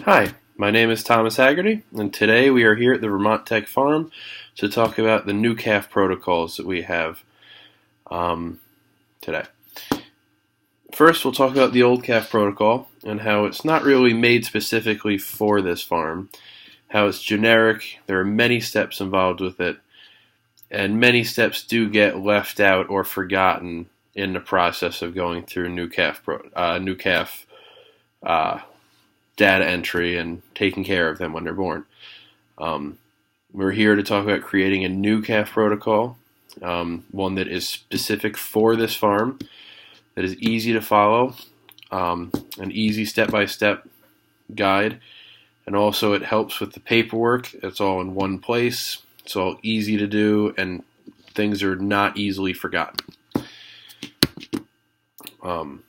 Hi, my name is Thomas Haggerty, and today we are here at the Vermont Tech Farm to talk about the new calf protocols that we have today. First, we'll talk about the old calf protocol and how it's not really made specifically for this farm, how it's generic, there are many steps involved with it, and many steps do get left out or forgotten in the process of going through new calf data entry and taking care of them when they're born. We're here to talk about creating a new calf protocol, one that is specific for this farm, that is easy to follow, an easy step-by-step guide, and also it helps with the paperwork. It's all in one place. It's all easy to do, and things are not easily forgotten. One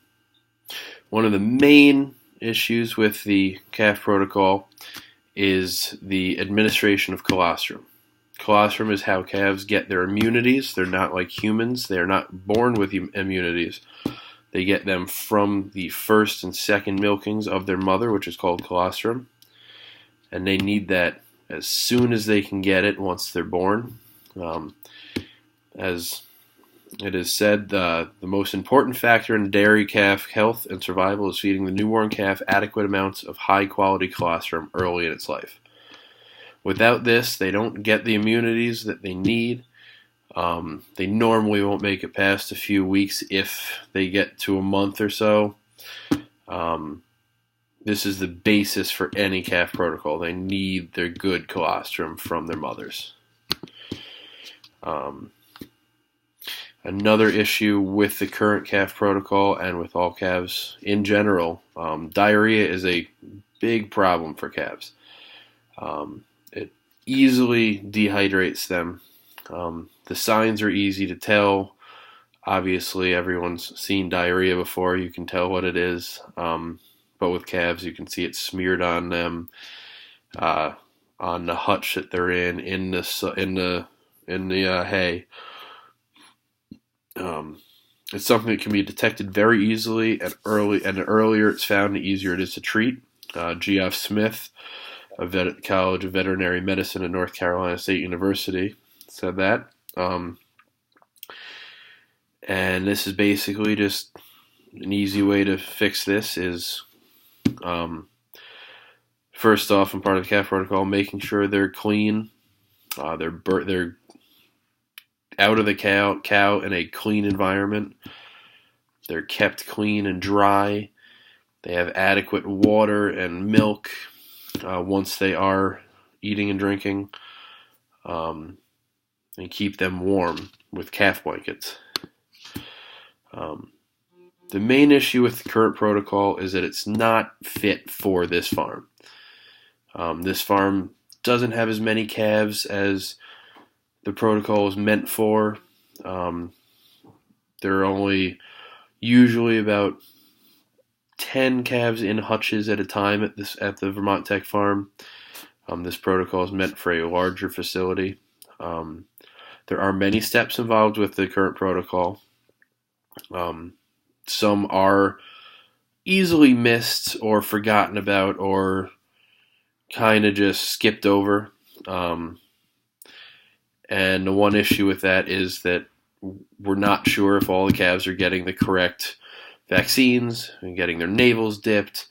of the main issues with the calf protocol is the administration of colostrum. Colostrum is how calves get their immunities. They're not like humans. They're not born with immunities. They get them from the first and second milkings of their mother, which is called colostrum. And they need that as soon as they can get it once they're born. As it is said, the most important factor in dairy calf health and survival is feeding the newborn calf adequate amounts of high-quality colostrum early in its life. Without this, they don't get the immunities that they need. They normally won't make it past a few weeks if they get to a month or so. This is the basis for any calf protocol. They need their good colostrum from their mothers. Another issue with the current calf protocol and with all calves in general, diarrhea is a big problem for calves. It easily dehydrates them. The signs are easy to tell. Obviously, everyone's seen diarrhea before. You can tell what it is. But with calves, you can see it smeared on them, on the hutch that they're in the hay. It's something that can be detected very easily and early, and the earlier it's found, the easier it is to treat. G.F. Smith of College of Veterinary Medicine at North Carolina State University said that. And this is basically just an easy way to fix this is, first off, in part of the calf protocol, making sure they're clean. They're out of the cow in a clean environment. They're kept clean and dry. They have adequate water and milk once they are eating and drinking, and keep them warm with calf blankets. The main issue with the current protocol is that it's not fit for this farm. This farm doesn't have as many calves as the protocol is meant for. There are only usually about 10 calves in hutches at a time at the Vermont Tech Farm. This protocol is meant for a larger facility. There are many steps involved with the current protocol. Some are easily missed or forgotten about or kind of just skipped over. And the one issue with that is that we're not sure if all the calves are getting the correct vaccines and getting their navels dipped.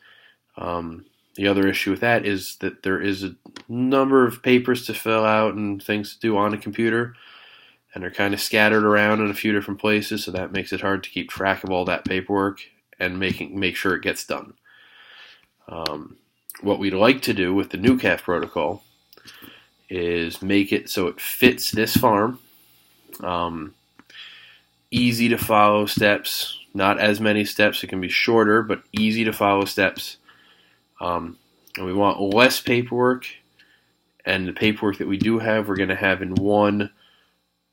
The other issue with that is that there is a number of papers to fill out and things to do on a computer, and they're kind of scattered around in a few different places, so that makes it hard to keep track of all that paperwork and make sure it gets done. What we'd like to do with the new calf protocol is make it so it fits this farm. Easy to follow steps, not as many steps. It can be shorter, but easy to follow steps. And we want less paperwork, and the paperwork that we do have, we're going to have in one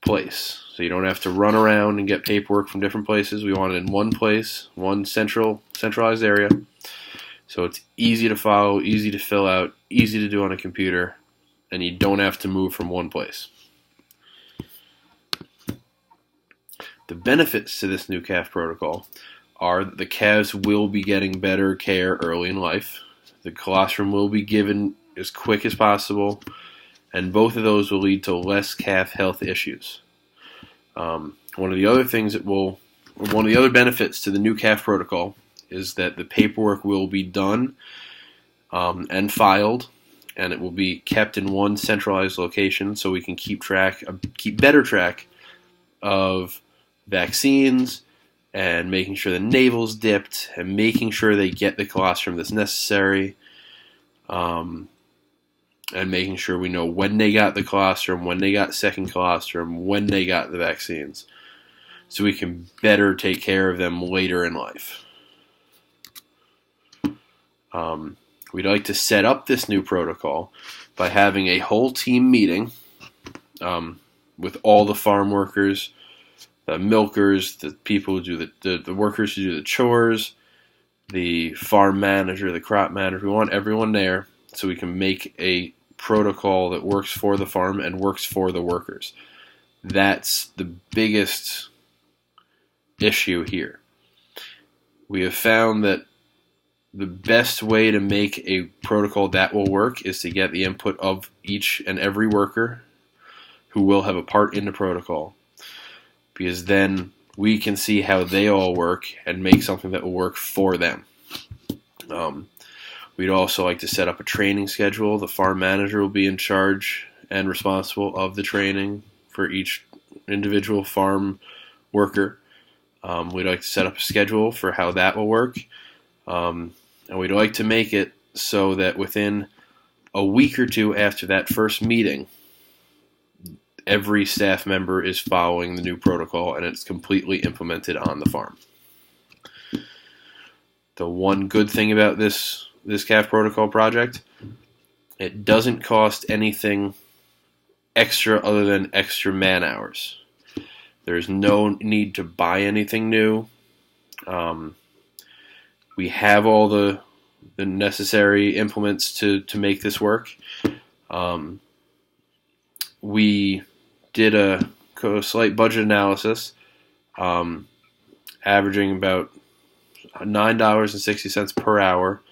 place. So you don't have to run around and get paperwork from different places. We want it in one place, one centralized area. So it's easy to follow, easy to fill out, easy to do on a computer, and you don't have to move from one place. The benefits to this new calf protocol are that the calves will be getting better care early in life. The colostrum will be given as quick as possible, and both of those will lead to less calf health issues. One of the other benefits to the new calf protocol is that the paperwork will be done and filed, and it will be kept in one centralized location, so we can keep better track of vaccines and making sure the navel's dipped and making sure they get the colostrum that's necessary, and making sure we know when they got the colostrum, when they got second colostrum, when they got the vaccines, so we can better take care of them later in life. We'd like to set up this new protocol by having a whole team meeting with all the farm workers, the milkers, the people who do the workers who do the chores, the farm manager, the crop manager. We want everyone there so we can make a protocol that works for the farm and works for the workers. That's the biggest issue here. We have found that the best way to make a protocol that will work is to get the input of each and every worker who will have a part in the protocol, because then we can see how they all work and make something that will work for them. We'd also like to set up a training schedule. The farm manager will be in charge and responsible of the training for each individual farm worker. We'd like to set up a schedule for how that will work. And we'd like to make it so that within a week or two after that first meeting, every staff member is following the new protocol and it's completely implemented on the farm. The one good thing about this calf protocol project, it doesn't cost anything extra other than extra man hours. There's no need to buy anything new. We have all the necessary implements to make this work. We did a slight budget analysis, averaging about $9.60 per hour.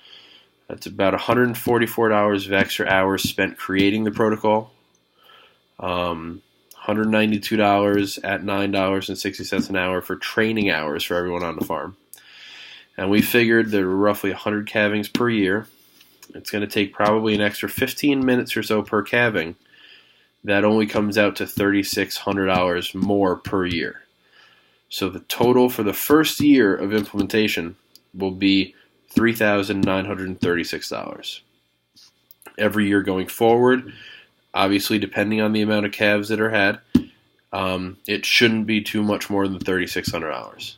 That's about $144 of extra hours spent creating the protocol. $192 at $9.60 an hour for training hours for everyone on the farm. And we figured there were roughly 100 calvings per year. It's going to take probably an extra 15 minutes or so per calving. That only comes out to $3,600 more per year. So the total for the first year of implementation will be $3,936. Every year going forward, obviously depending on the amount of calves that are had, it shouldn't be too much more than $3,600.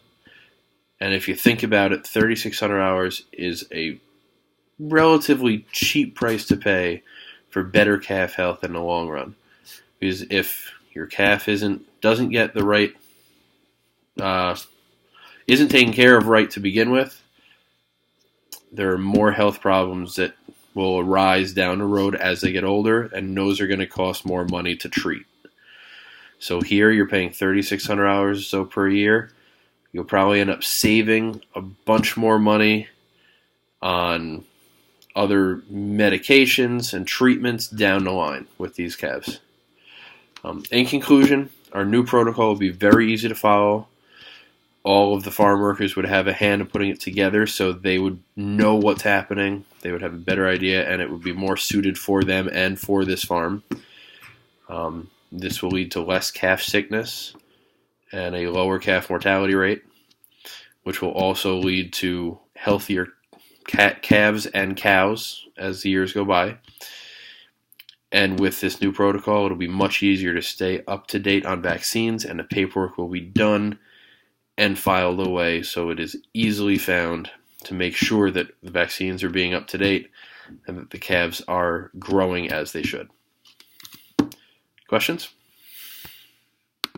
And if you think about it, $3,600 is a relatively cheap price to pay for better calf health in the long run. Because if your calf doesn't get the right, isn't taken care of right to begin with, there are more health problems that will arise down the road as they get older, and those are going to cost more money to treat. So here you're paying $3,600 or so per year. You'll probably end up saving a bunch more money on other medications and treatments down the line with these calves. In conclusion, our new protocol will be very easy to follow. All of the farm workers would have a hand in putting it together, so they would know what's happening. They would have a better idea, and it would be more suited for them and for this farm. This will lead to less calf sickness and a lower calf mortality rate, which will also lead to healthier calves and cows as the years go by. And with this new protocol, it'll be much easier to stay up to date on vaccines, and the paperwork will be done and filed away so it is easily found to make sure that the vaccines are being up to date and that the calves are growing as they should. Questions?